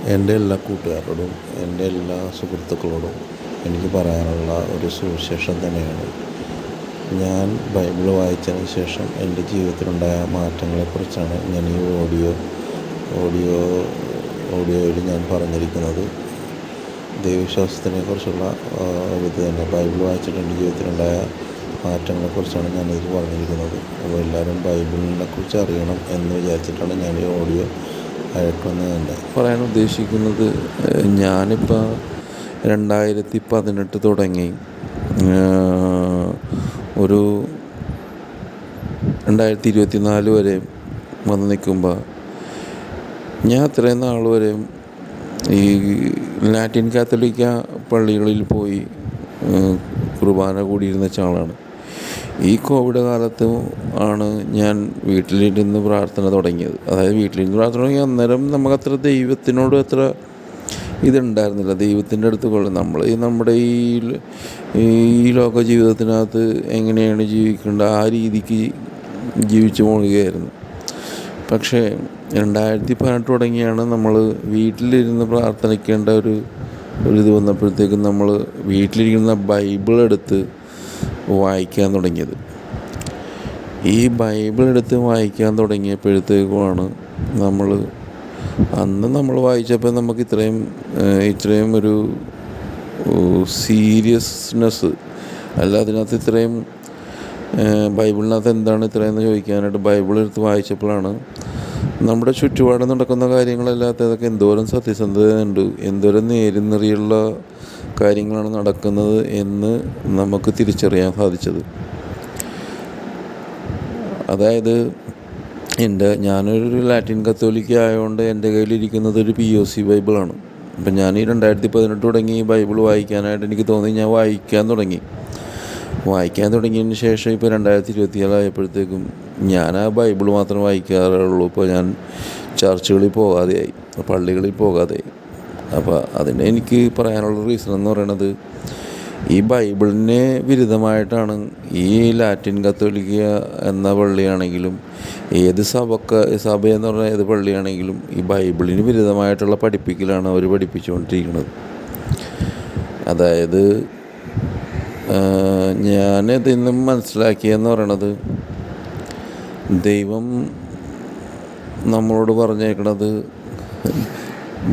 എൻ്റെ എല്ലാ കൂട്ടുകാരോടും എൻ്റെ എല്ലാ സുഹൃത്തുക്കളോടും എനിക്ക് പറയാനുള്ള ഒരു സുവിശേഷം തന്നെയാണ്. ഞാൻ ബൈബിൾ വായിച്ചതിന് ശേഷം എൻ്റെ ജീവിതത്തിലുണ്ടായ മാറ്റങ്ങളെക്കുറിച്ചാണ് ഞാൻ ഈ ഓഡിയോയിൽ ഞാൻ പറഞ്ഞിരിക്കുന്നത്. ദൈവവിശ്വാസത്തിനെക്കുറിച്ചുള്ള ഇത് തന്നെ ബൈബിൾ വായിച്ചിട്ട് എൻ്റെ ജീവിതത്തിലുണ്ടായ മാറ്റങ്ങളെക്കുറിച്ചാണ് ഞാനിത് പറഞ്ഞിരിക്കുന്നത്. അപ്പോൾ എല്ലാവരും ബൈബിളിനെക്കുറിച്ച് അറിയണം എന്ന് വിചാരിച്ചിട്ടാണ് ഞാൻ ഈ ഓഡിയോ അയക്കുന്നത്. തന്നെ പറയാൻ ഉദ്ദേശിക്കുന്നത്, ഞാനിപ്പോൾ 2018 തുടങ്ങി ഒരു 2024 വരെ വന്ന് നിൽക്കുമ്പോൾ ഞാൻ അത്രയും നാൾ വരെ ഈ ലാറ്റിൻ കാത്തലിക്ക പള്ളികളിൽ പോയി കുർബാന കൂടിയിരുന്ന ആളാണ്. ഈ കോവിഡ് കാലത്ത് ആണ് ഞാൻ വീട്ടിലിരുന്ന് പ്രാർത്ഥന തുടങ്ങിയത്. അതായത് വീട്ടിലിരുന്ന് പ്രാർത്ഥന തുടങ്ങി അന്നേരം നമുക്കത്ര ദൈവത്തിനോട് അത്ര ഇതുണ്ടായിരുന്നില്ല. ദൈവത്തിൻ്റെ അടുത്ത് നമ്മുടെ ഈ ലോക ജീവിതത്തിനകത്ത് എങ്ങനെയാണ് ജീവിക്കേണ്ടത് ആ രീതിക്ക് ജീവിച്ചു പോവുകയായിരുന്നു. പക്ഷേ 2018 തുടങ്ങിയാണ് നമ്മൾ വീട്ടിലിരുന്ന് പ്രാർത്ഥിക്കേണ്ട ഇത് വന്നപ്പോഴത്തേക്കും നമ്മൾ വീട്ടിലിരിക്കുന്ന ബൈബിൾ എടുത്ത് വായിക്കാൻ തുടങ്ങിയത്. ഈ ബൈബിൾ എടുത്ത് വായിക്കാൻ തുടങ്ങിയപ്പോഴത്തേക്കുമാണ് അന്ന് നമ്മൾ വായിച്ചപ്പോൾ നമുക്ക് ഇത്രയും ഒരു സീരിയസ്നെസ് അല്ല അതിനകത്ത് ഇത്രയും ബൈബിളിനകത്ത് എന്താണ് ഇത്രയെന്ന് ചോദിക്കാനായിട്ട് ബൈബിൾ എടുത്ത് വായിച്ചപ്പോഴാണ് നമ്മുടെ ചുറ്റുപാട് നടക്കുന്ന കാര്യങ്ങളല്ലാത്തതൊക്കെ എന്തോരം സത്യസന്ധതയുണ്ട്, എന്തോരം നേരിയ കാര്യങ്ങളാണ് നടക്കുന്നത് എന്ന് നമുക്ക് തിരിച്ചറിയാൻ സാധിച്ചത്. അതായത് ഞാനൊരു ലാറ്റിൻ കത്തോലിക്ക ആയതുകൊണ്ട് എൻ്റെ കയ്യിലിരിക്കുന്നത് ഒരു POC ബൈബിളാണ്. അപ്പം ഞാൻ ഈ 2018 തുടങ്ങി ഈ ബൈബിൾ വായിക്കാനായിട്ട് എനിക്ക് തോന്നി. ഞാൻ വായിക്കാൻ തുടങ്ങിയതിന് ശേഷം ഇപ്പോൾ 2024 ആയപ്പോഴത്തേക്കും ഞാൻ ആ ബൈബിൾ മാത്രം വായിക്കാറുള്ളൂ. ഇപ്പോൾ ഞാൻ ചർച്ചുകളിൽ പോകാതെയായി, പള്ളികളിൽ പോകാതെയായി. അപ്പോൾ അതിന് എനിക്ക് പറയാനുള്ള റീസൺ എന്ന് പറയുന്നത്, ഈ ബൈബിളിന് വിരുദ്ധമായിട്ടാണ് ഈ ലാറ്റിൻ കത്തോലിക്ക എന്ന പള്ളിയാണെങ്കിലും ഏത് സഭയെന്ന് പറഞ്ഞാൽ ഏത് പള്ളിയാണെങ്കിലും ഈ ബൈബിളിന് വിരുദ്ധമായിട്ടുള്ള പഠിപ്പിക്കലാണ് അവർ പഠിപ്പിച്ചുകൊണ്ടിരിക്കുന്നത്. അതായത് ഞാനിതിൽ നിന്നും മനസ്സിലാക്കിയെന്ന് പറയണത്, ദൈവം നമ്മളോട് പറഞ്ഞേക്കണത്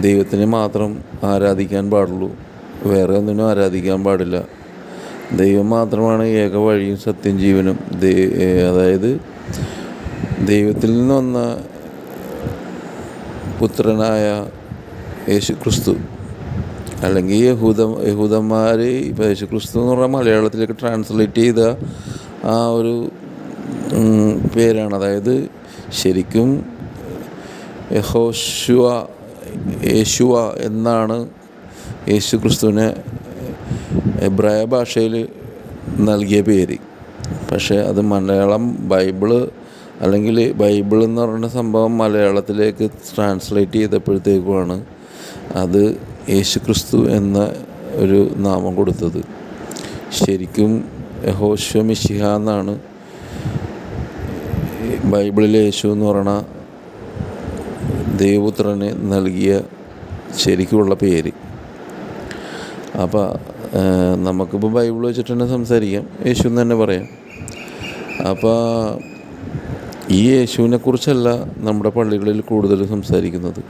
ദൈവത്തിനെ മാത്രം ആരാധിക്കാൻ പാടുള്ളൂ, വേറെ ഒന്നിനും ആരാധിക്കാൻ പാടില്ല. ദൈവം മാത്രമാണ് ഏക വഴിയും സത്യം ജീവനും. അതായത് ദൈവത്തിൽ നിന്ന് വന്ന പുത്രനായ യേശു ക്രിസ്തു, അല്ലെങ്കിൽ യഹൂദന്മാർ ഇപ്പോൾ യേശു ക്രിസ്തു എന്ന് പറഞ്ഞാൽ മലയാളത്തിലേക്ക് ട്രാൻസ്ലേറ്റ് ചെയ്ത ആ ഒരു പേരാണ്. അതായത് ശരിക്കും യേശുവ എന്നാണ് യേശു ക്രിസ്തുവിനെ എബ്രായ ഭാഷയിൽ നൽകിയ പേര്. പക്ഷേ അത് മലയാളം ബൈബിള് അല്ലെങ്കിൽ ബൈബിൾ എന്ന് പറയുന്ന സംഭവം മലയാളത്തിലേക്ക് ട്രാൻസ്ലേറ്റ് ചെയ്തപ്പോഴത്തേക്കുമാണ് അത് യേശു ക്രിസ്തു എന്ന ഒരു നാമം കൊടുത്തത്. ശരിക്കും യഹോശുവ മിശിഹ എന്നാണ് ബൈബിളിൽ യേശു എന്ന് പറയുന്ന ദൈവപുത്രന് നൽകിയ ശരിക്കുമുള്ള പേര്. അപ്പോൾ നമുക്കിപ്പോൾ ബൈബിൾ വെച്ചിട്ട് തന്നെ സംസാരിക്കാം, യേശു എന്ന് തന്നെ പറയാം. അപ്പോൾ ഈ യേശുവിനെ കുറിച്ചല്ല നമ്മുടെ പള്ളികളിൽ കൂടുതൽ സംസാരിക്കുന്നത്.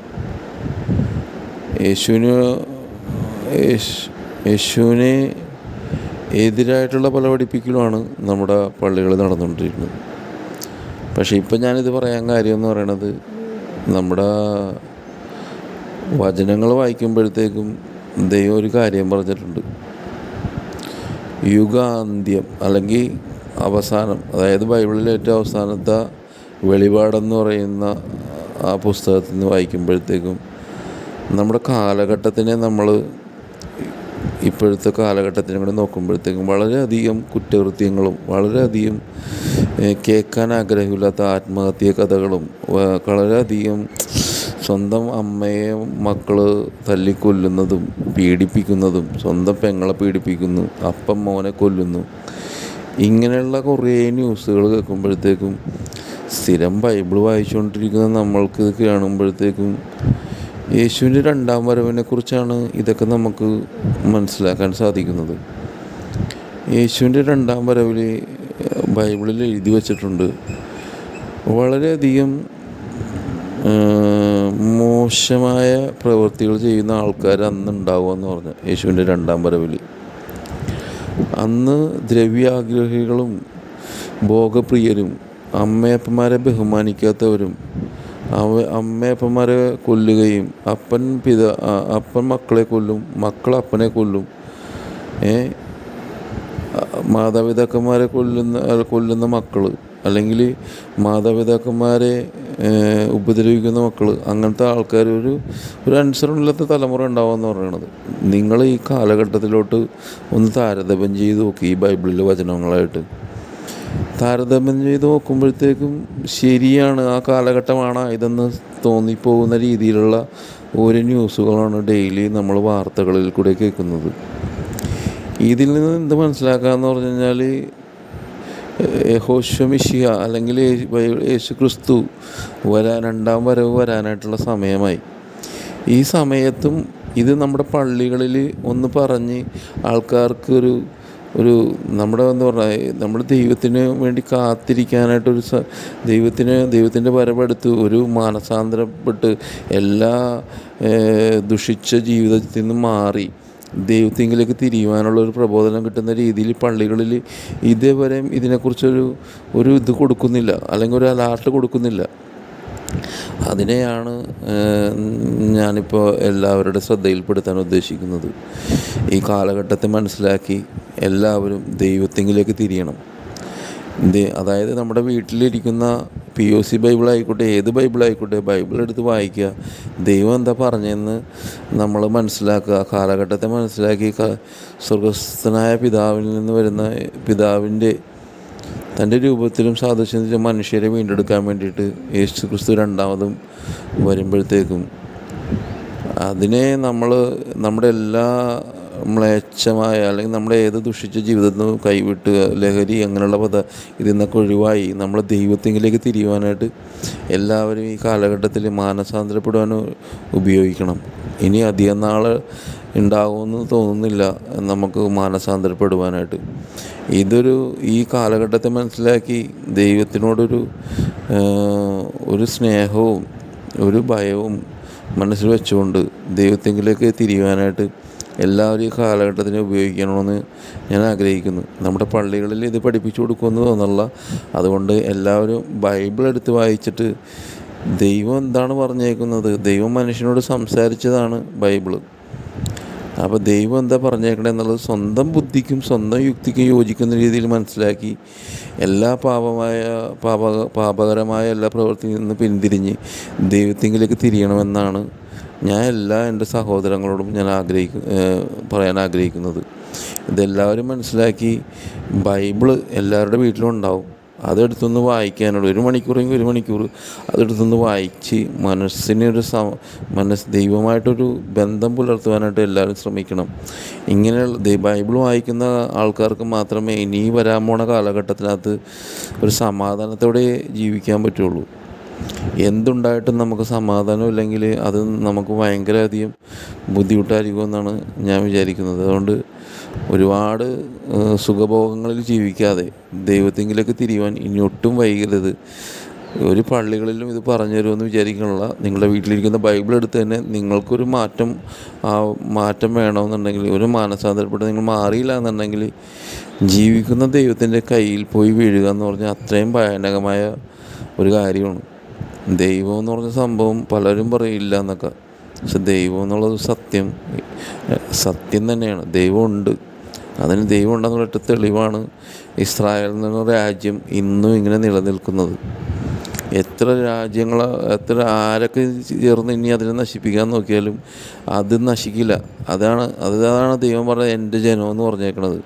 യേശുവിന് എതിരായിട്ടുള്ള പല പഠിപ്പിക്കലുമാണ് നമ്മുടെ പള്ളികളിൽ നടന്നുകൊണ്ടിരിക്കുന്നത്. പക്ഷേ ഇപ്പം ഞാനിത് പറയാൻ കാര്യം എന്ന് പറയണത്, നമ്മുടെ വചനങ്ങൾ വായിക്കുമ്പോഴത്തേക്കും ദൈവം ഒരു കാര്യം പറഞ്ഞിട്ടുണ്ട്. യുഗാന്ത്യം അല്ലെങ്കിൽ അവസാനം, അതായത് ബൈബിളിലെ ഏറ്റവും അവസാനത്തെ വെളിപാടെന്ന് പറയുന്ന ആ പുസ്തകത്തിൽ നിന്ന് വായിക്കുമ്പോഴത്തേക്കും നമ്മുടെ കാലഘട്ടത്തിനെ ഇപ്പോഴത്തെ കാലഘട്ടത്തിനെ കൂടെ നോക്കുമ്പോഴത്തേക്കും വളരെയധികം കുറ്റകൃത്യങ്ങളും വളരെയധികം കേൾക്കാൻ ആഗ്രഹമില്ലാത്ത ആത്മഹത്യ കഥകളും വളരെയധികം സ്വന്തം അമ്മയെ മക്കൾ തല്ലിക്കൊല്ലുന്നതും പീഡിപ്പിക്കുന്നതും, സ്വന്തം പെങ്ങളെ പീഡിപ്പിക്കുന്നു, അപ്പം മോനെ കൊല്ലുന്നു, ഇങ്ങനെയുള്ള കുറേ ന്യൂസുകൾ കേൾക്കുമ്പോഴത്തേക്കും സ്ഥിരം ബൈബിൾ വായിച്ചുകൊണ്ടിരിക്കുന്ന നമ്മൾക്ക് കാണുമ്പോഴത്തേക്കും യേശുവിൻ്റെ രണ്ടാം വരവിനെ കുറിച്ചാണ് ഇതൊക്കെ നമുക്ക് മനസ്സിലാക്കാൻ സാധിക്കുന്നത്. യേശുവിൻ്റെ രണ്ടാം വരവിൽ ബൈബിളിൽ എഴുതി വച്ചിട്ടുണ്ട്, വളരെയധികം മോശമായ പ്രവൃത്തികൾ ചെയ്യുന്ന ആൾക്കാർ അന്ന് ഉണ്ടാവുമെന്ന് പറഞ്ഞു. യേശുവിൻ്റെ രണ്ടാം വരവിൽ അന്ന് ദ്രവ്യാഗ്രഹികളും ഭോഗപ്രിയരും അമ്മയപ്പന്മാരെ ബഹുമാനിക്കാത്തവരും അമ്മയപ്പന്മാരെ കൊല്ലുകയും അപ്പൻ മക്കളെ കൊല്ലും, മക്കൾ അപ്പനെ കൊല്ലും, മാതാപിതാക്കന്മാരെ കൊല്ലുന്ന മക്കൾ, അല്ലെങ്കിൽ മാതാപിതാക്കന്മാരെ ഉപദ്രവിക്കുന്ന മക്കൾ, അങ്ങനത്തെ ആൾക്കാർ ഒരു അനുസരണമില്ലാത്ത തലമുറ ഉണ്ടാവുമെന്ന് പറയുന്നത്. നിങ്ങൾ ഈ കാലഘട്ടത്തിലോട്ട് ഒന്ന് താരതമ്യം ചെയ്ത് നോക്കി, ഈ ബൈബിളിലെ വചനങ്ങളായിട്ട് താരതമ്യം ചെയ്ത് നോക്കുമ്പോഴത്തേക്കും ശരിയാണ്, ആ കാലഘട്ടമാണ് ഇതെന്ന് തോന്നിപ്പോകുന്ന രീതിയിലുള്ള ഓരോ ന്യൂസുകളാണ് ഡെയിലി നമ്മൾ വാർത്തകളിൽ കൂടെ കേൾക്കുന്നത്. ഇതിൽ നിന്ന് എന്ത് മനസ്സിലാക്കാമെന്ന് പറഞ്ഞു കഴിഞ്ഞാൽ, യഹോശുവ മിശിഹ അല്ലെങ്കിൽ യേശു ക്രിസ്തു രണ്ടാം വരവ് വരാനായിട്ടുള്ള സമയമായി. ഈ സമയത്തും ഇത് നമ്മുടെ പള്ളികളിൽ ഒന്ന് പറഞ്ഞ് ആൾക്കാർക്ക് ഒരു നമ്മുടെ എന്താ പറയുക, നമ്മൾ ദൈവത്തിന് വേണ്ടി കാത്തിരിക്കാനായിട്ടൊരു ദൈവത്തിൻ്റെ വരവെടുത്ത് ഒരു മാനസാന്തരപ്പെട്ട് എല്ലാ ദുഷിച്ച ജീവിതത്തിൽ നിന്ന് മാറി ദൈവത്തിങ്കിലേക്ക് തിരിയുവാനുള്ള ഒരു പ്രബോധനം കിട്ടുന്ന രീതിയിൽ പള്ളികളിൽ ഇതേവരെയും ഇതിനെക്കുറിച്ചൊരു ഇത് കൊടുക്കുന്നില്ല, അല്ലെങ്കിൽ ഒരു അലാർട്ട് കൊടുക്കുന്നില്ല. അതിനെയാണ് ഞാനിപ്പോൾ എല്ലാവരുടെ ശ്രദ്ധയിൽപ്പെടുത്താൻ ഉദ്ദേശിക്കുന്നത്. ഈ കാലഘട്ടത്തെ മനസ്സിലാക്കി എല്ലാവരും ദൈവത്തിങ്കിലേക്ക് തിരിയണം. അതായത് നമ്മുടെ വീട്ടിലിരിക്കുന്ന POC ബൈബിളായിക്കോട്ടെ, ഏത് ബൈബിളായിക്കോട്ടെ, ബൈബിളെടുത്ത് വായിക്കുക, ദൈവം എന്താ പറഞ്ഞതെന്ന് നമ്മൾ മനസ്സിലാക്കുക, കാലഘട്ടത്തെ മനസ്സിലാക്കി സ്വർഗസ്ഥനായ പിതാവിൽ നിന്ന് വരുന്ന പിതാവിൻ്റെ തൻ്റെ രൂപത്തിലും സാദൃശ്യത്തിലും മനുഷ്യരെ വീണ്ടെടുക്കാൻ വേണ്ടിയിട്ട് യേശു ക്രിസ്തു രണ്ടാമതും വരുമ്പോഴത്തേക്കും അതിനെ നമ്മുടെ എല്ലാ മ്ലേച്ഛമായ അല്ലെങ്കിൽ നമ്മുടെ ഏത് ദുഷിച്ച ജീവിതത്തിൽ നിന്ന് കൈവിട്ട് ലഹരി അങ്ങനെയുള്ള ഇതിൽ നിന്നൊക്കെ ഒഴിവായി നമ്മൾ ദൈവത്തിങ്കിലേക്ക് തിരിയുവാനായിട്ട് എല്ലാവരും ഈ കാലഘട്ടത്തിൽ മാനസാന്തരപ്പെടുവാൻ ഉപയോഗിക്കണം. ഇനി അധികം നാൾ ഉണ്ടാകുമെന്ന് തോന്നുന്നില്ല നമുക്ക് മാനസാന്തരപ്പെടുവാനായിട്ട്. ഈ കാലഘട്ടത്തെ മനസ്സിലാക്കി ദൈവത്തിനോടൊരു സ്നേഹവും ഒരു ഭയവും മനസ്സിൽ വെച്ചുകൊണ്ട് ദൈവത്തിങ്കിലേക്ക് തിരിയുവാനായിട്ട് എല്ലാവരും ഈ കാലഘട്ടത്തിനെ ഉപയോഗിക്കണമെന്ന് ഞാൻ ആഗ്രഹിക്കുന്നു. നമ്മുടെ പള്ളികളിൽ ഇത് പഠിപ്പിച്ചു കൊടുക്കുമെന്ന് തോന്നുന്നില്ല. അതുകൊണ്ട് എല്ലാവരും ബൈബിൾ എടുത്ത് വായിച്ചിട്ട് ദൈവം എന്താണ് പറഞ്ഞേക്കുന്നത്, ദൈവം മനുഷ്യനോട് സംസാരിച്ചതാണ് ബൈബിള്. അപ്പോൾ ദൈവം എന്താ പറഞ്ഞേക്കണേ എന്നുള്ളത് സ്വന്തം ബുദ്ധിക്കും സ്വന്തം യുക്തിക്കും യോജിക്കുന്ന രീതിയിൽ മനസ്സിലാക്കി എല്ലാ പാപകരമായ എല്ലാ പ്രവൃത്തിയിൽ നിന്ന് പിന്തിരിഞ്ഞ് ദൈവത്തിങ്കിലേക്ക് തിരിയണമെന്നാണ് ഞാൻ എൻ്റെ സഹോദരങ്ങളോടും ഞാൻ പറയാൻ ആഗ്രഹിക്കുന്നത്. ഇതെല്ലാവരും മനസ്സിലാക്കി ബൈബിള് എല്ലാവരുടെ വീട്ടിലും ഉണ്ടാവും. അതെടുത്തൊന്ന് വായിക്കാനുള്ള 1 മണിക്കൂറെങ്കിൽ 1 മണിക്കൂർ അതെടുത്തൊന്ന് വായിച്ച് ദൈവമായിട്ടൊരു ബന്ധം പുലർത്തുവാനായിട്ട് എല്ലാവരും ശ്രമിക്കണം. ഇങ്ങനെയുള്ള ബൈബിൾ വായിക്കുന്ന ആൾക്കാർക്ക് മാത്രമേ ഇനി വരാൻ പോണ കാലഘട്ടത്തിനകത്ത് ഒരു സമാധാനത്തോടെ ജീവിക്കാൻ പറ്റുള്ളൂ. എന്തുണ്ടായിട്ടും നമുക്ക് സമാധാനം ഇല്ലെങ്കിൽ അത് നമുക്ക് ഭയങ്കരധികം ബുദ്ധിമുട്ടായിരിക്കുമെന്നാണ് ഞാൻ വിചാരിക്കുന്നത്. അതുകൊണ്ട് ഒരുപാട് സുഖഭോഗങ്ങളിൽ ജീവിക്കാതെ ദൈവത്തിങ്കിലേക്ക് തിരിയുവാൻ ഇനി ഒട്ടും വൈകരുത്. ഒരു പള്ളികളിലും ഇത് പറഞ്ഞു തരുമെന്ന് വിചാരിക്കണില്ല. നിങ്ങളുടെ വീട്ടിലിരിക്കുന്ന ബൈബിൾ എടുത്ത് തന്നെ നിങ്ങൾക്കൊരു മാറ്റം വേണമെന്നുണ്ടെങ്കിൽ, ഒരു മാനസാന്തരപ്പെട്ട് നിങ്ങൾ മാറിയില്ല എന്നുണ്ടെങ്കിൽ ജീവിക്കുന്ന ദൈവത്തിൻ്റെ കയ്യിൽ പോയി വീഴുക എന്ന് പറഞ്ഞാൽ അത്രയും ഭയാനകമായ ഒരു കാര്യമാണ്. ദൈവം എന്ന് പറഞ്ഞ സംഭവം പലരും പറയില്ല എന്നൊക്കെ, പക്ഷെ ദൈവം എന്നുള്ളത് സത്യം തന്നെയാണ്. ദൈവമുണ്ട്. അതിന് ദൈവം ഉണ്ടെന്നുള്ള തെളിവാണ് ഇസ്രായേൽ എന്ന രാജ്യം ഇന്നും ഇങ്ങനെ നിലനിൽക്കുന്നത്. എത്ര ആരൊക്കെ ചേർന്ന് ഇനി അതിനെ നശിപ്പിക്കാൻ നോക്കിയാലും അത് നശിക്കില്ല. അതാണ് ദൈവം പറഞ്ഞത് എൻ്റെ ജനം എന്ന് പറഞ്ഞേക്കണത്.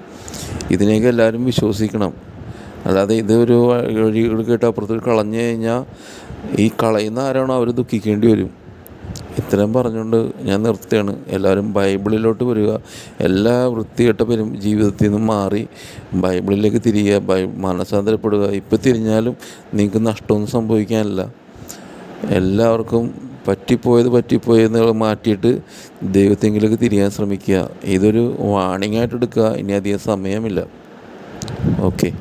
ഇതിനെയൊക്കെ എല്ലാവരും വിശ്വസിക്കണം. അല്ലാതെ ഇതൊരു വഴി കേട്ട് അപ്പുറത്ത് കളഞ്ഞു കഴിഞ്ഞാൽ ഈ കളയുന്ന ആരാണോ അവർ ദുഃഖിക്കേണ്ടി വരും. ഇത്രയും പറഞ്ഞുകൊണ്ട് ഞാൻ നിർത്തുകയാണ്. എല്ലാവരും ബൈബിളിലോട്ട് വരിക. എല്ലാ വൃത്തികെട്ട ജീവിതത്തിൽ നിന്നും മാറി ബൈബിളിലേക്ക് തിരിയുക, മാനസാന്തരപ്പെടുക. ഇപ്പം തിരിഞ്ഞാലും നിങ്ങൾക്ക് നഷ്ടമൊന്നും സംഭവിക്കാനില്ല. എല്ലാവർക്കും പറ്റിപ്പോയെന്ന് മാറ്റിയിട്ട് ദൈവത്തെങ്കിലേക്ക് തിരിയാൻ ശ്രമിക്കുക. ഇതൊരു വാണിംഗ് ആയിട്ട് എടുക്കുക. ഇനി അധികം സമയമില്ല. ഓക്കെ.